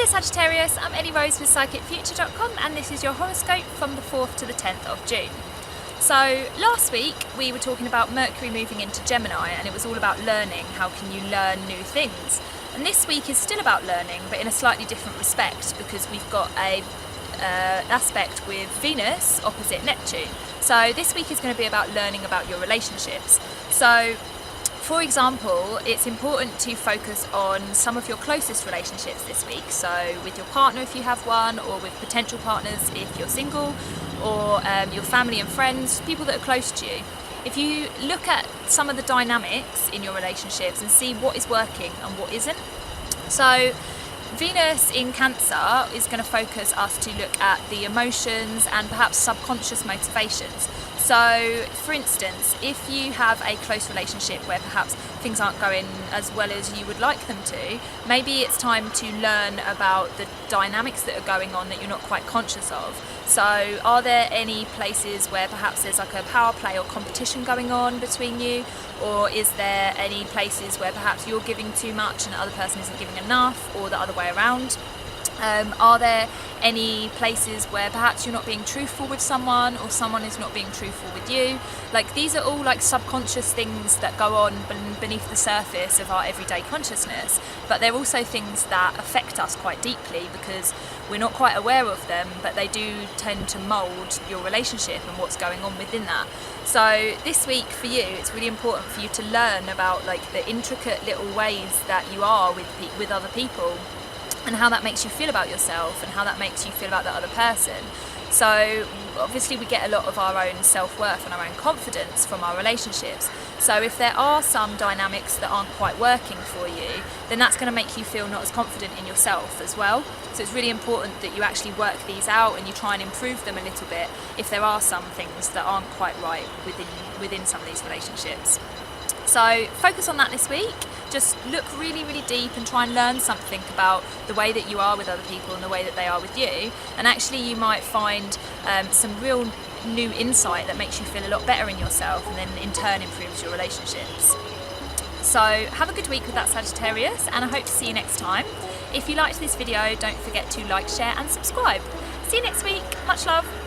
Hi there Sagittarius, I'm Ellie Rose with PsychicFuture.com and this is your horoscope from the 4th to the 10th of June. So last week we were talking about Mercury moving into Gemini and it was all about learning, how can you learn new things. And this week is still about learning but in a slightly different respect because we've got a aspect with Venus opposite Neptune. So this week is going to be about learning about your relationships. So for example, it's important to focus on some of your closest relationships this week. So with your partner if you have one, or with potential partners if you're single, or your family and friends, people that are close to you. If you look at some of the dynamics in your relationships and see what is working and what isn't. So Venus in Cancer is going to focus us to look at the emotions and perhaps subconscious motivations. So, for instance, if you have a close relationship where perhaps things aren't going as well as you would like them to, maybe it's time to learn about the dynamics that are going on that you're not quite conscious of. So, are there any places where perhaps there's like a power play or competition going on between you? Or is there any places where perhaps you're giving too much and the other person isn't giving enough, or the other way around? Are there any places where perhaps you're not being truthful with someone or someone is not being truthful with you? Like, these are all like subconscious things that go on beneath the surface of our everyday consciousness, but they're also things that affect us quite deeply because we're not quite aware of them, but they do tend to mould your relationship and what's going on within that. So this week for you, it's really important for you to learn about like the intricate little ways that you are with other people, and how that makes you feel about yourself and how that makes you feel about the other person. So obviously we get a lot of our own self-worth and our own confidence from our relationships. So if there are some dynamics that aren't quite working for you, then that's going to make you feel not as confident in yourself as well. So it's really important that you actually work these out and you try and improve them a little bit if there are some things that aren't quite right within some of these relationships. So focus on that this week. Just look really, really deep and try and learn something about the way that you are with other people and the way that they are with you. And actually you might find some real new insight that makes you feel a lot better in yourself and then in turn improves your relationships. So have a good week with that Sagittarius and I hope to see you next time. If you liked this video, don't forget to like, share and subscribe. See you next week. Much love.